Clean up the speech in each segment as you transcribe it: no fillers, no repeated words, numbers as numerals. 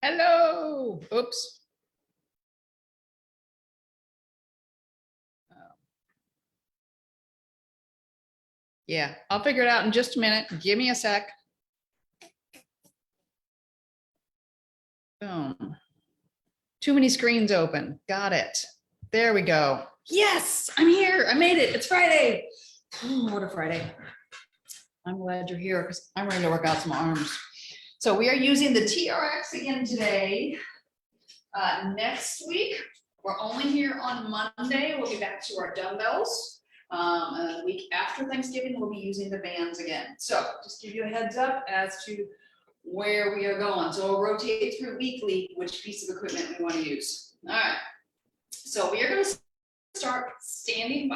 Hello. Oops. Yeah, I'll figure it out in just a minute. Give me a sec. Boom. Too many screens open. Got it. There we go. Yes, I'm here. I made it. It's Friday. Oh, what a Friday. I'm glad you're here because I'm ready to work out some arms. So we are using the TRX again today. Next week, we're only here on Monday. We'll be back to our dumbbells. And the week after Thanksgiving, we'll be using the bands again. So just give you a heads up as to where we are going. So we'll rotate through weekly which piece of equipment we want to use. All right. So we are going to start standing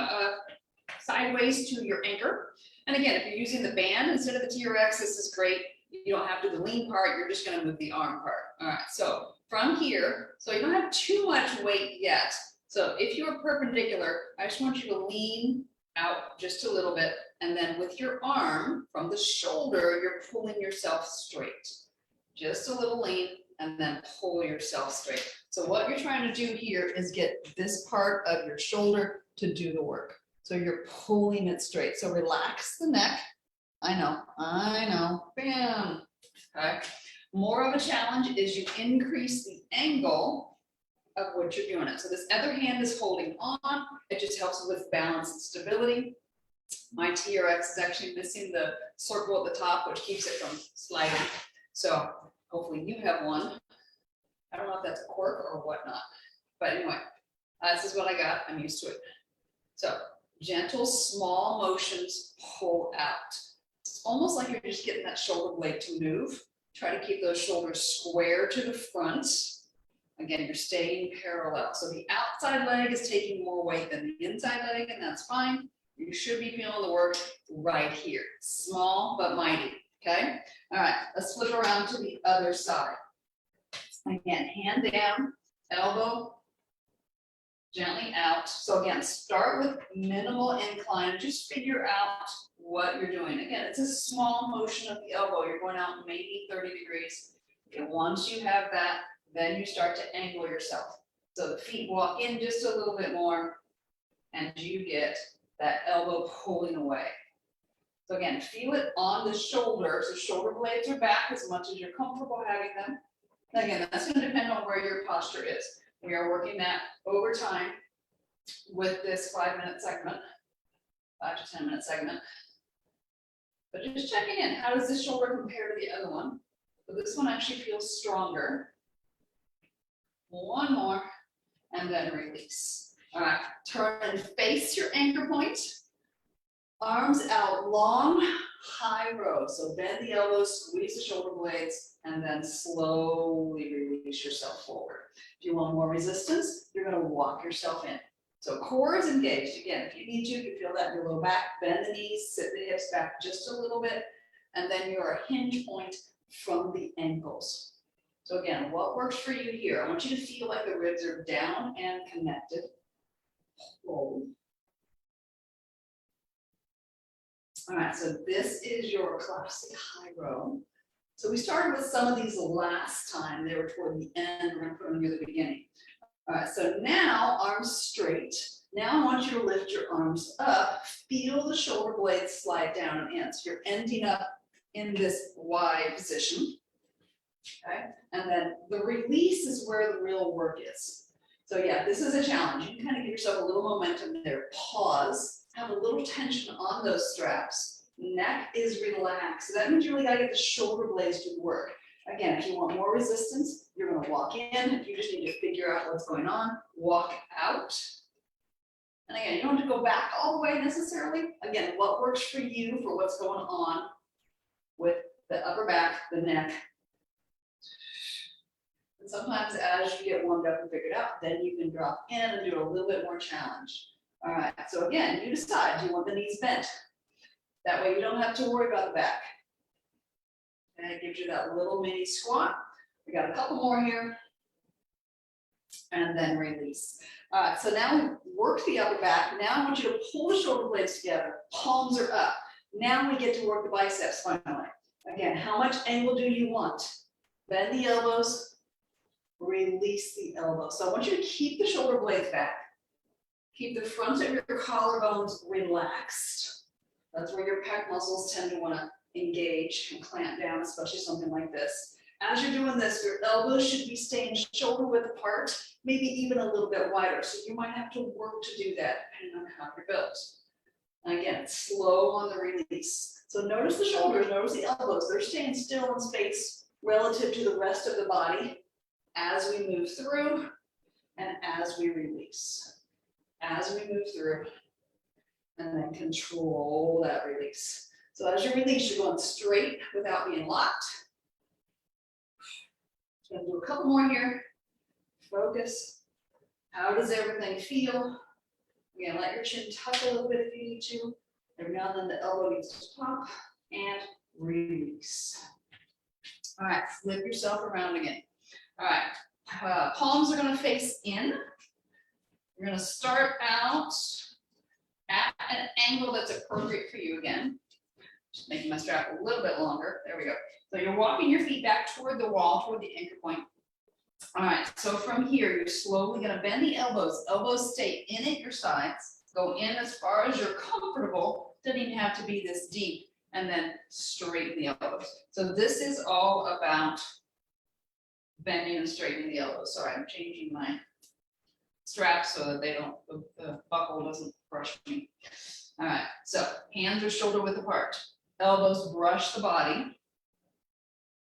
sideways to your anchor. And again, if you're using the band instead of the TRX, this is great. You don't have to do the lean part. You're just going to move the arm part. All right. So from here, so you don't have too much weight yet. So if you are perpendicular, I just want you to lean out just a little bit. And then with your arm from the shoulder, you're pulling yourself straight. Just a little lean and then pull yourself straight. So what you're trying to do here is get this part of your shoulder to do the work. So you're pulling it straight. So relax the neck. I know, bam. Okay. More of a challenge is you increase the angle of what you're doing it. So this other hand is holding on. It just helps with balance and stability. My TRX is actually missing the circle at the top, which keeps it from sliding. So hopefully you have one. I don't know if that's a quirk or whatnot, but anyway, this is what I got. I'm used to it. So gentle, small motions, pull out. It's almost like you're just getting that shoulder blade to move. Try to keep those shoulders square to the front. Again, you're staying parallel. So the outside leg is taking more weight than the inside leg, and that's fine. You should be feeling the work right here. Small but mighty, okay? All right, let's flip around to the other side. Again, hand down, elbow gently out. So again, start with minimal incline. Just figure out what you're doing. Again, it's a small motion of the elbow. You're going out maybe 30 degrees. Okay, once you have that, then you start to angle yourself. So the feet walk in just a little bit more, and you get that elbow pulling away. So again, feel it on the shoulder. So shoulder blades are back as much as you're comfortable having them. Again, that's going to depend on where your posture is. We are working that over time with this 5-minute segment, 5 to 10 minute segment. But just checking in, how does this shoulder compare to the other one? So this one actually feels stronger. One more, and then release. All right, turn and face your anchor point. Arms out long, high row. So bend the elbows, squeeze the shoulder blades, and then slowly release yourself forward. If you want more resistance, you're going to walk yourself in. So core is engaged. Again, if you need to, you feel that in your low back, bend the knees, sit the hips back just a little bit, and then you're a hinge point from the ankles. So again, what works for you here? I want you to feel like the ribs are down and connected. Hold. All right, so this is your classic high row. So we started with some of these last time. They were toward the end. We're going to put them near the beginning. All right, so now arms straight. Now I want you to lift your arms up. Feel the shoulder blades slide down and in. So you're ending up in this Y position. Okay, and then the release is where the real work is. So yeah, this is a challenge. You can kind of give yourself a little momentum there. Pause, have a little tension on those straps. Neck is relaxed. So that means you really got to get the shoulder blades to work. Again, if you want more resistance, you're going to walk in. If you just need to figure out what's going on, walk out. And again, you don't have to go back all the way necessarily. Again, what works for you for what's going on with the upper back, the neck. And sometimes as you get warmed up and figured out, then you can drop in and do a little bit more challenge. All right, so again, you decide, do you want the knees bent? That way you don't have to worry about the back. And it gives you that little mini squat. We got a couple more here. And then release. All right, so now we work the upper back. Now I want you to pull the shoulder blades together. Palms are up. Now we get to work the biceps finally. Again, how much angle do you want? Bend the elbows. release the elbow. So I want you to keep the shoulder blades back. Keep the front of your collarbones relaxed. That's where your pec muscles tend to want to engage and clamp down, especially something like this. As you're doing this, your elbows should be staying shoulder width apart, maybe even a little bit wider. So you might have to work to do that depending on how you're built. And again, slow on the release. So notice the shoulders, notice the elbows. They're staying still in space relative to the rest of the body as we move through and as we release. As we move through, and then control that release. So as you release, you're going straight without being locked. Gonna do a couple more here. Focus. How does everything feel? Again, let your chin tuck a little bit if you need to. Every now and then the elbow needs to pop and release. All right, flip yourself around again. All right, palms are gonna face in. You're gonna start out at an angle that's appropriate for you again. Just making my strap a little bit longer. There we go. So you're walking your feet back toward the wall, toward the anchor point. All right, so from here, you're slowly gonna bend the elbows. Elbows stay in at your sides. Go in as far as you're comfortable. Doesn't even have to be this deep. And then straighten the elbows. So this is all about bending and straightening the elbows. Sorry, I'm changing my straps so that they don't, the buckle doesn't brush me. All right, so hands are shoulder width apart. Elbows brush the body.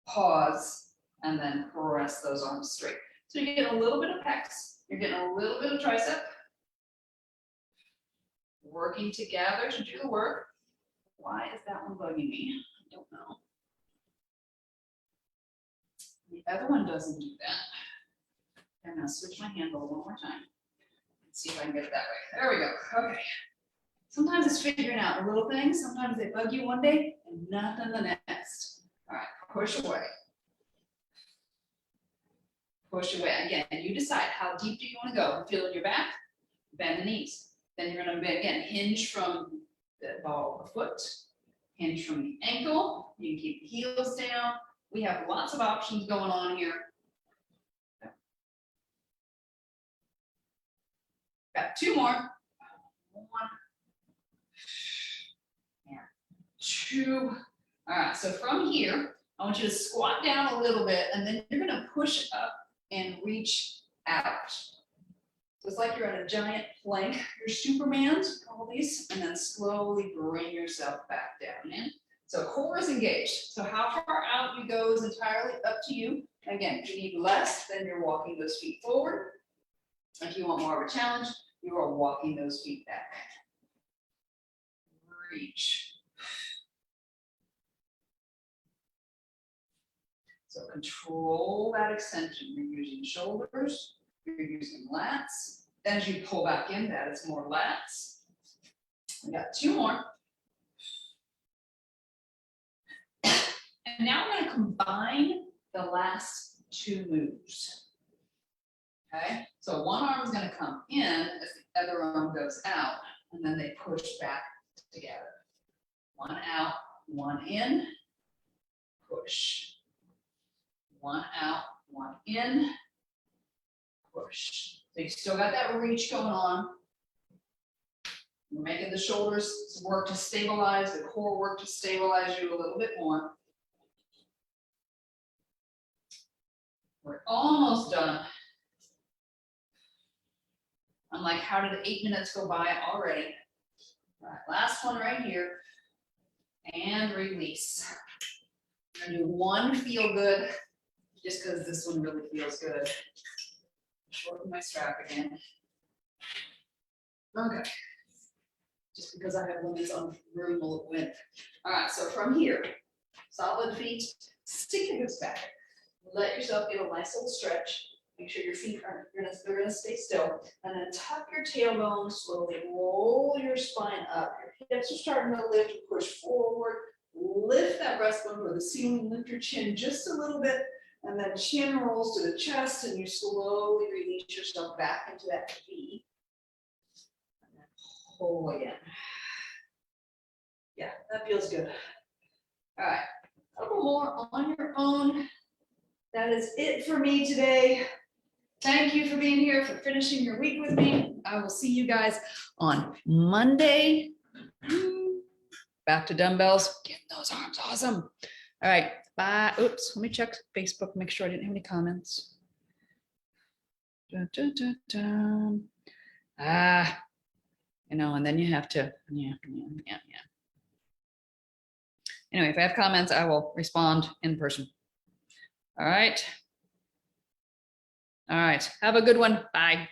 Pause, and then press those arms straight. So you get a little bit of pecs. You're getting a little bit of tricep. Working together to do the work. Why is that one bugging me? I don't know. The other one doesn't do that. I'm gonna switch my handle one more time. Let's see if I can get it that way. There we go. Okay. Sometimes it's figuring out the little things. Sometimes they bug you one day and nothing the next. All right, push away. Push away. Again, you decide how deep do you want to go. Feel in your back, bend the knees. Then you're going to, again, hinge from the ball of the foot, hinge from the ankle. You can keep the heels down. We have lots of options going on here. Got two more. One and two. All right, so from here, I want you to squat down a little bit, and then you're going to push up and reach out. So it's like you're on a giant plank. You're Superman, all these, and then slowly bring yourself back down in. So core is engaged. So how far out you go is entirely up to you. Again, if you need less, then you're walking those feet forward. If you want more of a challenge, you are walking those feet back. Reach. So control that extension. You're using shoulders, you're using lats. As you pull back in, that is more lats. We got two more. And now we're going to combine the last two moves. Okay, so one arm is going to come in as the other arm goes out, and then they push back together. One out, one in, push. One out, one in, push. So you still got that reach going on. You're making the shoulders work to stabilize, the core work to stabilize you a little bit more. We're almost done. I'm like, how did 8 minutes go by already? All right, last one right here. And release. I'm gonna do one feel good, just because this one really feels good. Shorten my strap again. Okay. Just because I have limits on room width. All right, so from here, solid feet, stick your hips back. Let yourself get a nice little stretch. Make sure your feet are, they're gonna stay still. And then tuck your tailbone slowly, roll your spine up. Your hips are starting to lift, push forward. Lift that breastbone toward the ceiling, lift your chin just a little bit, and then chin rolls to the chest, and you slowly release yourself back into that V. And then pull again. Yeah, that feels good. All right, a couple more on your own. That is it for me today. Thank you for being here, for finishing your week with me. I will see you guys on Monday. Back to dumbbells, getting those arms awesome. All right, bye. Oops, let me check Facebook, make sure I didn't have any comments. Dun, dun, dun, dun. And then you have to, yeah. Anyway, if I have comments, I will respond in person. All right. All right, have a good one. Bye.